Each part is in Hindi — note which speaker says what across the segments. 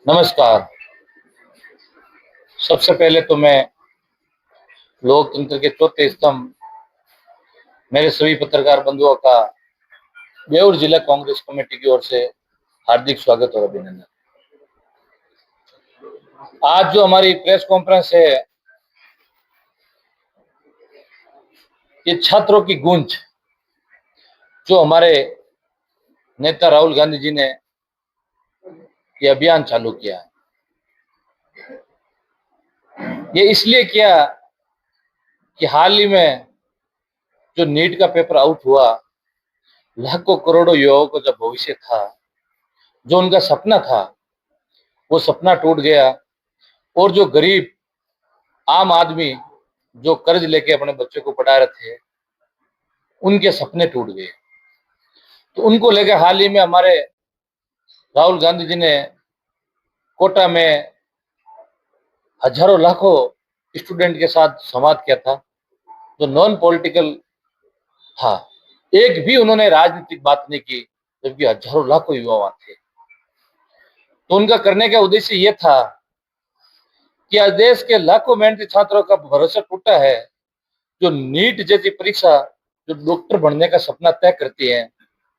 Speaker 1: नमस्कार। सबसे पहले तो मैं लोकतंत्र के चौथे स्तंभ मेरे सभी पत्रकार बंधुओं का बेउर जिला कांग्रेस कमेटी की ओर से हार्दिक स्वागत और अभिनंदन। आज जो हमारी प्रेस कॉन्फ्रेंस है, ये छात्रों की गूंज जो हमारे नेता राहुल गांधी जी ने ये अभियान चालू किया है, ये इसलिए किया कि हाल ही में जो नीट का पेपर आउट हुआ, लाखों करोड़ों युवाओं का जो भविष्य था, जो उनका सपना था, वो सपना टूट गया। और जो गरीब आम आदमी जो कर्ज लेके अपने बच्चे को पढ़ा रहे थे, उनके सपने टूट गए। तो उनको लेकर हाल ही में हमारे राहुल गांधी जी ने कोटा में हजारों लाखों स्टूडेंट के साथ संवाद किया था, जो नॉन पॉलिटिकल था। एक भी उन्होंने राजनीतिक बात नहीं की, जबकि हजारों लाखों युवा थे। तो उनका करने का उद्देश्य ये था कि आज देश के लाखों मेहनती छात्रों का भरोसा टूटा है। जो नीट जैसी परीक्षा जो डॉक्टर बनने का सपना तय करती है,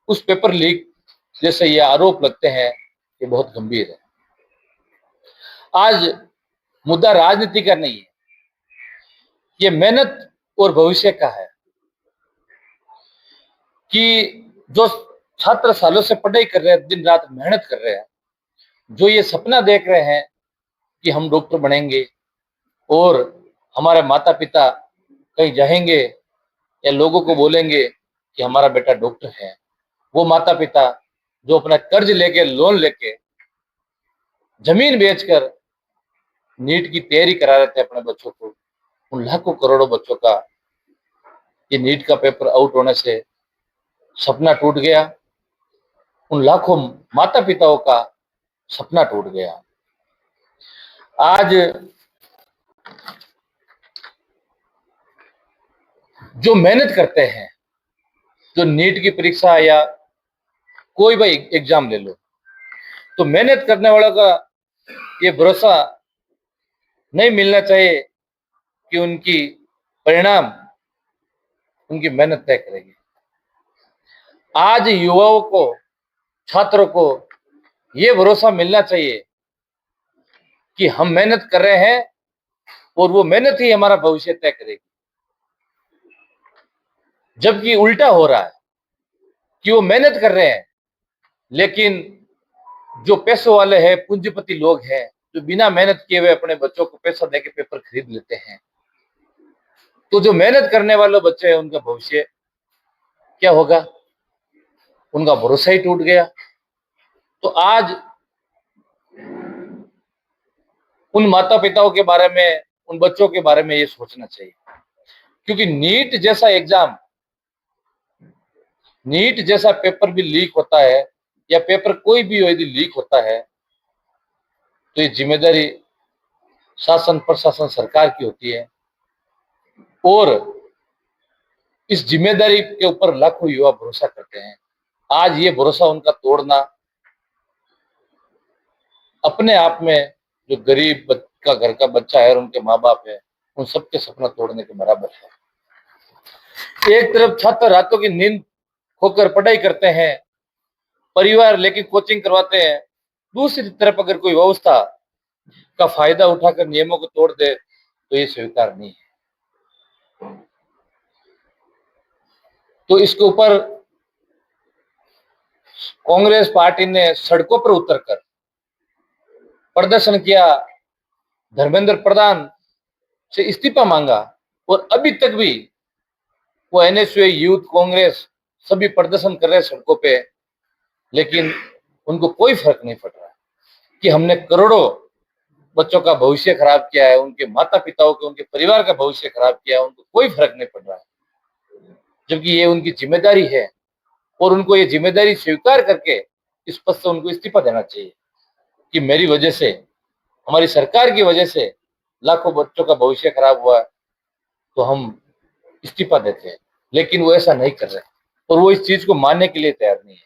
Speaker 1: उस पेपर लीक जैसे ये आरोप लगते हैं, ये बहुत गंभीर है। आज मुद्दा राजनीति का नहीं है, ये मेहनत और भविष्य का है। कि जो छात्र सालों से पढ़ाई कर रहे हैं, दिन रात मेहनत कर रहे हैं, जो ये सपना देख रहे हैं कि हम डॉक्टर बनेंगे और हमारे माता पिता कहीं जाएंगे या लोगों को बोलेंगे कि हमारा बेटा डॉक्टर है, वो माता पिता जो अपना कर्ज लेके, लोन लेके, जमीन बेचकर नीट की तैयारी करा रहे थे अपने बच्चों को, उन लाखों करोड़ों बच्चों का ये नीट का पेपर आउट होने से सपना टूट गया। उन लाखों माता पिताओं का सपना टूट गया। आज जो मेहनत करते हैं, जो नीट की परीक्षा या कोई भी एग्जाम ले लो, तो मेहनत करने वालों का ये भरोसा नहीं मिलना चाहिए कि उनकी परिणाम उनकी मेहनत तय करेगी। आज युवाओं को, छात्रों को ये भरोसा मिलना चाहिए कि हम मेहनत कर रहे हैं और वो मेहनत ही हमारा भविष्य तय करेगी। जबकि उल्टा हो रहा है कि वो मेहनत कर रहे हैं, लेकिन जो पैसों वाले हैं, पूंजीपति लोग हैं, जो बिना मेहनत किए हुए अपने बच्चों को पैसा देके पेपर खरीद लेते हैं, तो जो मेहनत करने वाले बच्चे हैं, उनका भविष्य क्या होगा? उनका भरोसा ही टूट गया। तो आज उन माता पिताओं के बारे में, उन बच्चों के बारे में ये सोचना चाहिए, क्योंकि नीट जैसा एग्जाम, नीट जैसा पेपर भी लीक होता है, या पेपर कोई भी यदि लीक होता है, तो ये जिम्मेदारी शासन, प्रशासन, सरकार की होती है। और इस जिम्मेदारी के ऊपर लाखों युवा भरोसा करते हैं। आज ये भरोसा उनका तोड़ना अपने आप में, जो गरीब का घर का बच्चा है और उनके माँ बाप है, उन सबके सपना तोड़ने के बराबर है। एक तरफ छात्र रातों की नींद खोकर पढ़ाई करते हैं, परिवार लेके कोचिंग करवाते हैं, दूसरी तरफ अगर कोई व्यवस्था का फायदा उठाकर नियमों को तोड़ दे, तो ये स्वीकार नहीं है। तो इसके ऊपर कांग्रेस पार्टी ने सड़कों पर उतरकर प्रदर्शन किया, धर्मेंद्र प्रधान से इस्तीफा मांगा, और अभी तक भी वो एनएसयूआई, यूथ कांग्रेस सभी प्रदर्शन कर रहे हैं सड़कों पे, लेकिन उनको कोई फर्क नहीं पड़ रहा कि हमने करोड़ों बच्चों का भविष्य खराब किया है, उनके माता पिताओं के, उनके परिवार का भविष्य खराब किया है, उनको कोई फर्क नहीं पड़ रहा है। जबकि ये उनकी जिम्मेदारी है और उनको ये जिम्मेदारी स्वीकार करके इस पद से उनको इस्तीफा देना चाहिए कि मेरी वजह से, हमारी सरकार की वजह से लाखों बच्चों का भविष्य खराब हुआ है, तो हम इस्तीफा देते हैं। लेकिन वो ऐसा नहीं कर रहे और वो इस चीज को मानने के लिए तैयार नहीं है।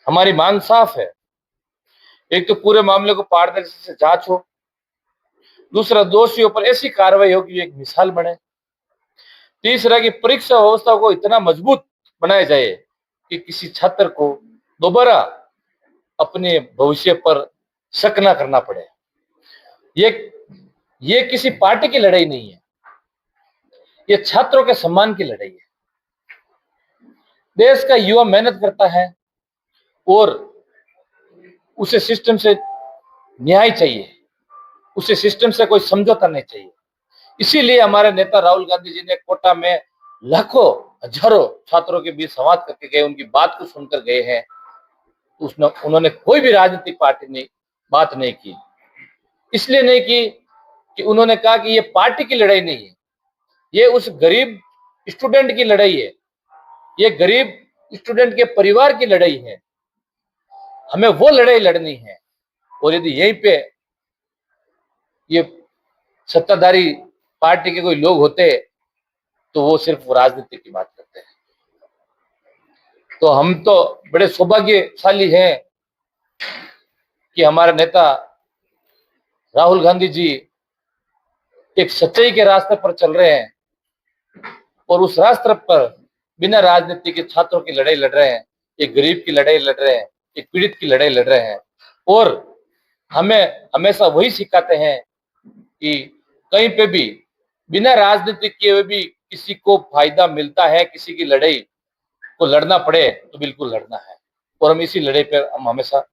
Speaker 1: हमारी मांग साफ है, एक तो पूरे मामले को पारदर्शी से जांच हो, दूसरा दोषियों पर ऐसी कार्रवाई हो कि एक मिसाल बने, तीसरा की परीक्षा व्यवस्था को इतना मजबूत बनाया जाए कि किसी छात्र को दोबारा अपने भविष्य पर शक न करना पड़े। ये ये किसी पार्टी की लड़ाई नहीं है, ये छात्रों के सम्मान की लड़ाई है। देश का युवा मेहनत करता है और उसे सिस्टम से न्याय चाहिए, उसे सिस्टम से कोई समझौता नहीं चाहिए। इसीलिए हमारे नेता राहुल गांधी जी ने कोटा में लाखों हजारों छात्रों के बीच संवाद करके गए, उनकी बात को सुनकर गए हैं। उसने उन्होंने कोई भी राजनीतिक पार्टी ने बात नहीं की, इसलिए नहीं की कि उन्होंने कहा कि ये पार्टी की लड़ाई नहीं है, ये उस गरीब स्टूडेंट की लड़ाई है, ये गरीब स्टूडेंट के परिवार की लड़ाई है। हमें वो लड़ाई लड़नी है। और यदि यहीं पे ये सत्ताधारी पार्टी के कोई लोग होते तो वो सिर्फ राजनीति की बात करते हैं। तो हम तो बड़े सौभाग्यशाली हैं कि हमारे नेता राहुल गांधी जी एक सच्चाई के रास्ते पर चल रहे हैं और उस रास्ते पर बिना राजनीति के छात्रों की लड़ाई लड़ रहे हैं, एक गरीब की लड़ाई लड़ रहे हैं, एक पीड़ित की लड़ाई लड़ रहे हैं। और हमें हमेशा वही सिखाते हैं कि कहीं पे भी बिना राजनीति किए हुए भी किसी को फायदा मिलता है, किसी की लड़ाई को लड़ना पड़े तो बिल्कुल लड़ना है। और हम इसी लड़ाई पर हम हमेशा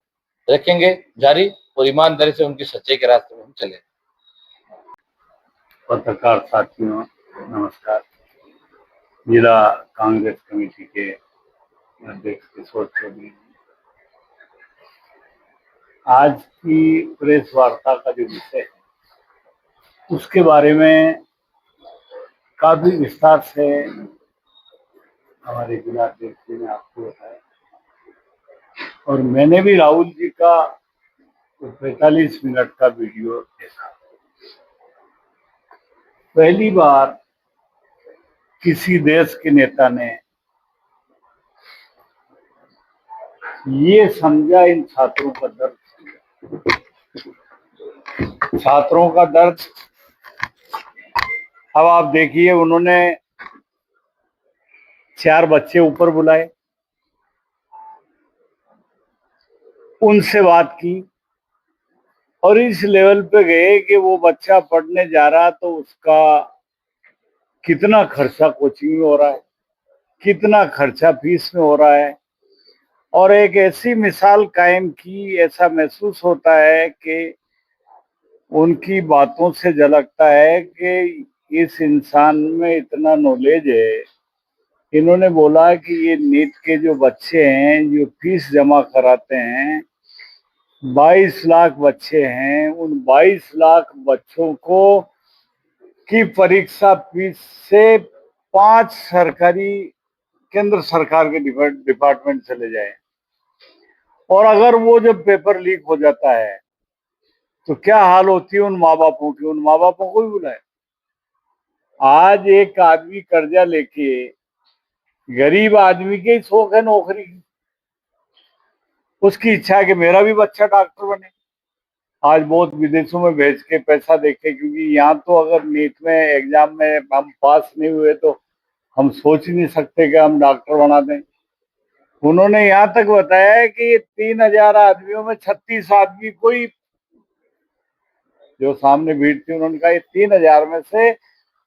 Speaker 1: रखेंगे जारी और ईमानदारी से उनकी सच्चाई के रास्ते में हम चले।
Speaker 2: पत्रकार साथियों नमस्कार। जिला कांग्रेस कमेटी के अध्यक्ष किशोर चौधरी, आज की प्रेस वार्ता का जो विषय है उसके बारे में काफी विस्तार से हमारे जिला अध्यक्ष जी ने आपको बताया और मैंने भी राहुल जी का 45 मिनट का वीडियो देखा। पहली बार किसी देश के नेता ने ये समझा, इन छात्रों का दर्द समझा, छात्रों का दर्द। अब आप देखिए, उन्होंने 4 बच्चे ऊपर बुलाए, उनसे बात की और इस लेवल पे गए कि वो बच्चा पढ़ने जा रहा तो उसका कितना खर्चा कोचिंग में हो रहा है, कितना खर्चा फीस में हो रहा है। और एक ऐसी मिसाल कायम की, ऐसा महसूस होता है कि उनकी बातों से झलकता है कि इस इंसान में इतना नॉलेज है। इन्होंने बोला कि ये नीट के जो बच्चे हैं जो फीस जमा कराते हैं, 22 लाख बच्चे हैं, उन 22 लाख बच्चों को की परीक्षा फीस से 5 सरकारी केंद्र सरकार के डिपार्टमेंट चले जाए। और अगर वो जब पेपर लीक हो जाता है तो क्या हाल होती है उन माँ बापों की। उन माँ बापों को भी बुलाए। आज एक आदमी कर्जा लेके, गरीब आदमी के शौक है नौकरी की, उसकी इच्छा है कि मेरा भी बच्चा डॉक्टर बने। आज बहुत विदेशों में भेज के पैसा देखे, क्योंकि यहाँ तो अगर नीट में एग्जाम में हम पास नहीं हुए तो हम सोच ही नहीं सकते कि हम डॉक्टर बना दें। उन्होंने यहाँ तक बताया है कि 3000 आदमियों में 36 आदमी कोई, जो सामने भीड़ थी, उन्होंने कहा 3000 में से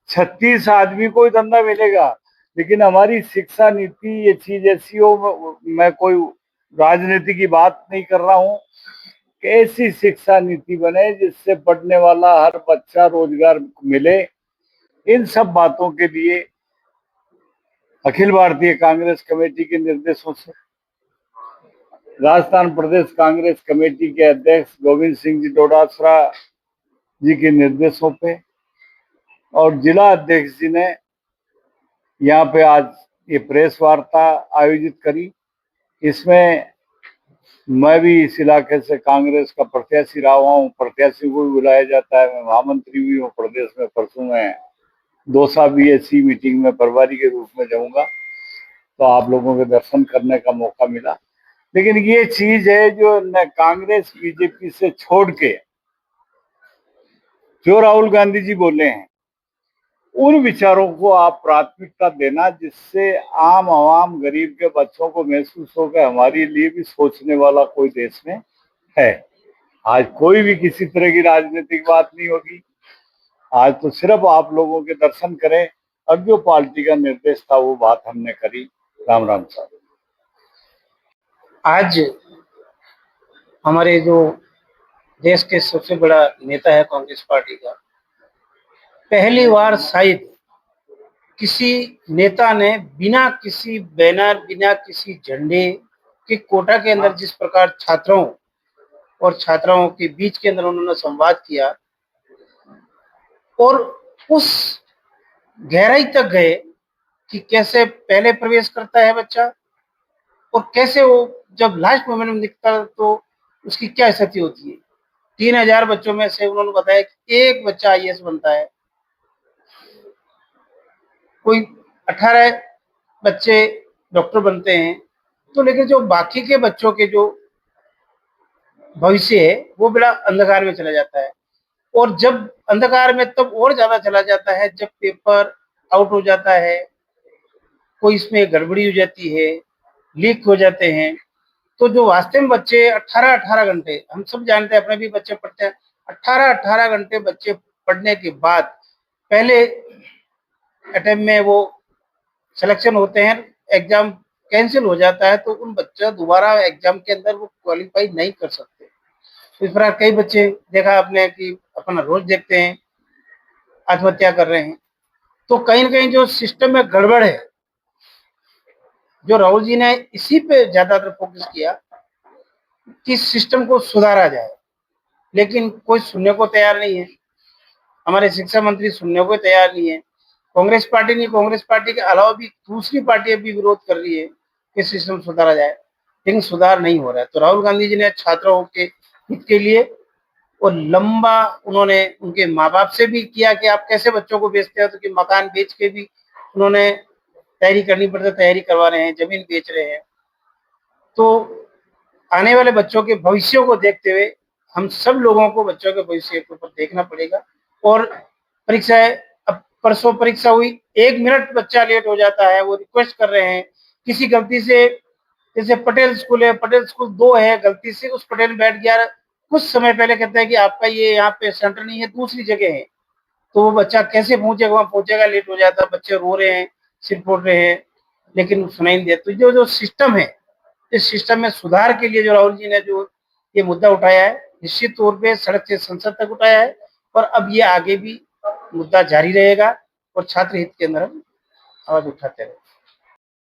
Speaker 2: 36 आदमी को ही धंधा मिलेगा। लेकिन हमारी शिक्षा नीति ये चीज ऐसी हो, मैं कोई राजनीति की बात नहीं कर रहा हूँ, कि ऐसी शिक्षा नीति बने जिससे पढ़ने वाला हर बच्चा रोजगार मिले। इन सब बातों के लिए अखिल भारतीय कांग्रेस कमेटी के निर्देशों से राजस्थान प्रदेश कांग्रेस कमेटी के अध्यक्ष गोविंद सिंह जी डोडासरा जी के निर्देशों पे और जिला अध्यक्ष जी ने यहाँ पे आज ये प्रेस वार्ता आयोजित करी। इसमें मैं भी इस इलाके से कांग्रेस का प्रत्याशी रहा हूँ, प्रत्याशी को भी बुलाया जाता है। मैं महामंत्री भी हूँ प्रदेश में। परसों मैं दौसा BSc मीटिंग में प्रभारी के रूप में जाऊंगा, तो आप लोगों के दर्शन करने का मौका मिला। लेकिन ये चीज है जो न कांग्रेस बीजेपी से छोड़ के जो राहुल गांधी जी बोले हैं उन विचारों को आप प्राथमिकता देना, जिससे आम आवाम गरीब के बच्चों को महसूस हो कि हमारे लिए भी सोचने वाला कोई देश में है। आज कोई भी किसी तरह की राजनीतिक बात नहीं होगी। आज तो सिर्फ आप लोगों के दर्शन करें। अब जो पार्टी का निर्देश था वो बात हमने करी। राम राम साहब।
Speaker 3: आज हमारे जो देश के सबसे बड़ा नेता है कांग्रेस पार्टी का, पहली बार शायद किसी नेता ने बिना किसी बैनर, बिना किसी झंडे के कोटा के अंदर जिस प्रकार छात्रों और छात्राओं के बीच के अंदर उन्होंने संवाद किया और उस गहराई तक गए कि कैसे पहले प्रवेश करता है बच्चा और कैसे वो जब लास्ट मोमेंट में दिखता है तो उसकी क्या स्थिति होती है। 3000 बच्चों में से उन्होंने बताया कि एक बच्चा आईएएस बनता है, कोई 18 बच्चे डॉक्टर बनते हैं। तो लेकिन जो बाकी के बच्चों के जो भविष्य है वो बड़ा अंधकार में चला जाता है और जब अंधकार में तब और ज्यादा चला जाता है जब पेपर आउट हो जाता है, कोई इसमें गड़बड़ी हो जाती है, लीक हो जाते हैं। तो जो वास्तव में बच्चे 18-18 घंटे, हम सब जानते हैं, अपने भी बच्चे पढ़ते हैं, 18-18 घंटे बच्चे पढ़ने के बाद पहले अटेम्प्ट में वो सिलेक्शन होते हैं, एग्जाम कैंसिल हो जाता है तो उन बच्चे दोबारा एग्जाम के अंदर वो क्वालिफाई नहीं कर सकते। तो इस प्रकार कई बच्चे देखा आपने कि अपना रोज देखते हैं आत्महत्या कर रहे हैं। तो कहीं ना कहीं जो सिस्टम में गड़बड़ है, जो राहुल जी ने इसी पे ज्यादातर फोकस किया कि सिस्टम को सुधारा जाए, लेकिन कोई सुनने को तैयार नहीं है। हमारे शिक्षा मंत्री सुनने को तैयार नहीं है। कांग्रेस पार्टी नहीं, कांग्रेस पार्टी के अलावा भी दूसरी पार्टियां भी विरोध कर रही है कि सिस्टम सुधारा जाए, लेकिन सुधार नहीं हो रहा है। तो राहुल गांधी जी ने छात्रों के हित के लिए और लंबा उन्होंने उनके माँ बाप से भी किया कि आप कैसे बच्चों को बेचते हो, तो कि मकान बेच के भी उन्होंने तैयारी करनी पड़ती है, तैयारी करवा रहे हैं, जमीन बेच रहे हैं। तो आने वाले बच्चों के भविष्य को देखते हुए हम सब लोगों को बच्चों के भविष्य के ऊपर देखना पड़ेगा। और परीक्षाएं, अब परसों परीक्षा हुई, 1 मिनट बच्चा लेट हो जाता है, वो रिक्वेस्ट कर रहे हैं किसी गलती से, जैसे पटेल स्कूल है, पटेल स्कूल 2 है, गलती से उस पटेल बैठ गया, कुछ समय पहले कहता है कि आपका ये यहाँ पे सेंटर नहीं है, दूसरी जगह है। तो वो बच्चा कैसे पहुंचेगा, वहां पहुंचेगा, लेट हो जाता है, बच्चे रो रहे हैं, सिर फोड़ रहे हैं, लेकिन सुनाई नहीं देता। तो जो सिस्टम है, इस सिस्टम में सुधार के लिए जो राहुल जी ने जो ये मुद्दा उठाया है, निश्चित तौर पे सड़क से संसद तक उठाया है और अब ये आगे भी मुद्दा जारी रहेगा और छात्र हित के अंदर हम आवाज उठाते रहेंगे।